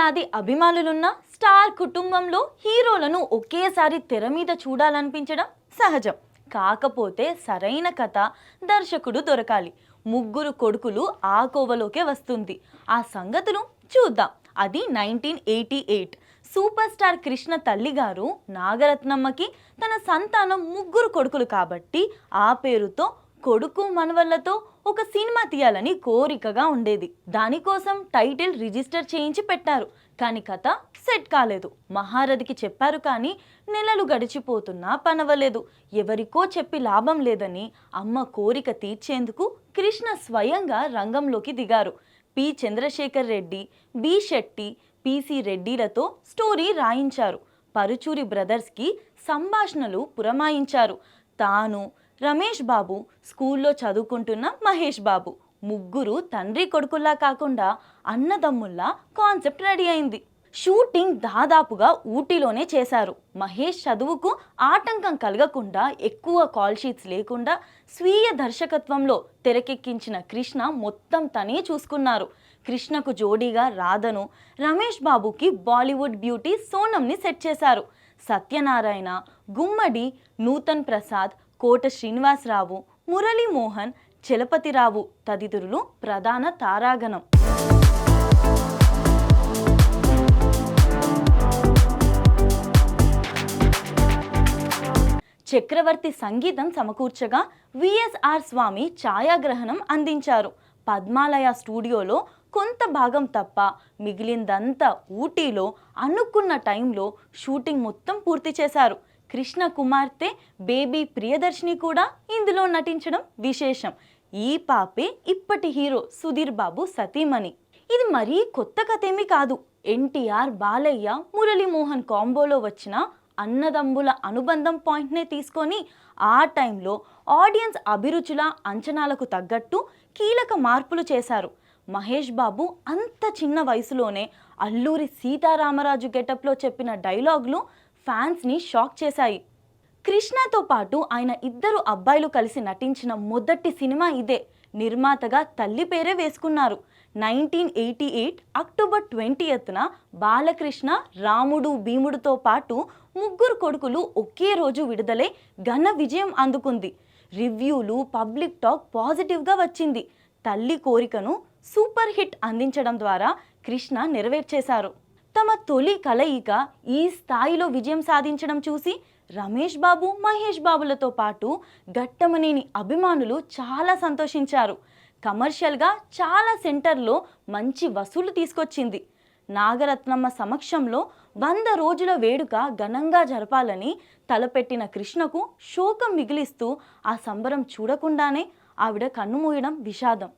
కోట్లాది అభిమానులున్న స్టార్ కుటుంబంలో హీరోలను ఒకేసారి తెర మీద చూడాలనిపించడం సహజం. కాకపోతే సరైన కథ, దర్శకుడు దొరకాలి. ముగ్గురు కొడుకులు ఆ కోవలోకే వస్తుంది. ఆ సంగతులు చూద్దాం. అది 1988. సూపర్ స్టార్ కృష్ణ తల్లిగారు నాగరత్నమ్మకి తన సంతానం ముగ్గురు కొడుకులు కాబట్టి ఆ పేరుతో కొడుకు మనవళ్లతో ఒక సినిమా తీయాలని కోరికగా ఉండేది. దానికోసం టైటిల్ రిజిస్టర్ చేయించి పెట్టారు. కానీ కథ సెట్ కాలేదు. మహారథికి చెప్పారు కానీ నెలలు గడిచిపోతున్నా పనవలేదు. ఎవరికో చెప్పి లాభం లేదని అమ్మ కోరిక తీర్చేందుకు కృష్ణ స్వయంగా రంగంలోకి దిగారు. P Chandrasekhar Reddy, B Shetty, PC రెడ్డిలతో స్టోరీ రాయించారు. పరుచూరి బ్రదర్స్కి సంభాషణలు పురమాయించారు. తాను, రమేష్ బాబు, స్కూల్లో చదువుకుంటున్న మహేష్ బాబు, ముగ్గురు తండ్రి కొడుకుల్లా కాకుండా అన్నదమ్ముల్లా కాన్సెప్ట్ రెడీ అయింది. షూటింగ్ దాదాపుగా ఊటీలోనే చేశారు. మహేష్ చదువుకు ఆటంకం కలగకుండా, ఎక్కువ కాల్ షీట్స్ లేకుండా స్వీయ దర్శకత్వంలో తెరకెక్కించిన కృష్ణ మొత్తం తనే చూసుకున్నారు. కృష్ణకు జోడీగా రాధను, రమేష్ బాబుకి బాలీవుడ్ బ్యూటీ సోనంని సెట్ చేశారు. సత్యనారాయణ, గుమ్మడి, నూతన్ ప్రసాద్, కోట శ్రీనివాసరావు, మురళీమోహన్, చలపతిరావు తదితరులు ప్రధాన తారాగణం. చక్రవర్తి సంగీతం సమకూర్చగా విఎస్ఆర్ స్వామి ఛాయాగ్రహణం అందించారు. పద్మాలయ స్టూడియోలో కొంత భాగం తప్ప మిగిలిందంతా ఊటీలో అనుకున్న టైంలో షూటింగ్ మొత్తం పూర్తి చేశారు. కృష్ణ కుమార్తె బేబీ ప్రియదర్శిని కూడా ఇందులో నటించడం విశేషం. ఈ పాపే ఇప్పటి హీరో సుధీర్ బాబు సతీమణి. ఇది మరీ కొత్త కథేమీ కాదు. ఎన్టీఆర్, బాలయ్య, మురళీమోహన్ కాంబోలో వచ్చిన అన్నదమ్ముల అనుబంధం పాయింట్నే తీసుకొని ఆ టైంలో ఆడియన్స్ అభిరుచుల అంచనాలకు తగ్గట్టు కీలక మార్పులు చేశారు. మహేష్ బాబు అంత చిన్న వయసులోనే అల్లూరి సీతారామరాజు గెటప్లో చెప్పిన డైలాగులు ఫ్యాన్స్ని షాక్ చేశాయి. కృష్ణతో పాటు ఆయన ఇద్దరు అబ్బాయిలు కలిసి నటించిన మొదటి సినిమా ఇదే. నిర్మాతగా తల్లి పేరే వేసుకున్నారు. 1988 అక్టోబర్ 20న బాలకృష్ణ, రాముడు, భీముడుతో పాటు ముగ్గురు కొడుకులు ఒకే రోజు విడుదలై ఘన విజయం అందుకుంది. రివ్యూలు, పబ్లిక్ టాక్ పాజిటివ్గా వచ్చింది. తల్లి కోరికను సూపర్ హిట్ అందించడం ద్వారా కృష్ణ నెరవేర్చేశారు. తమ తొలి కలయిక ఈ స్థాయిలో విజయం సాధించడం చూసి రమేష్ బాబు, మహేష్ బాబులతో పాటు ఘట్టమనేని అభిమానులు చాలా సంతోషించారు. కమర్షియల్గా చాలా సెంటర్లో మంచి వసూలు తీసుకొచ్చింది. నాగరత్నమ్మ సమక్షంలో 100 రోజుల వేడుక ఘనంగా జరపాలని తలపెట్టిన కృష్ణకు శోకం మిగిలిస్తూ ఆ సంబరం చూడకుండానే ఆవిడ కన్నుమూయడం విషాదం.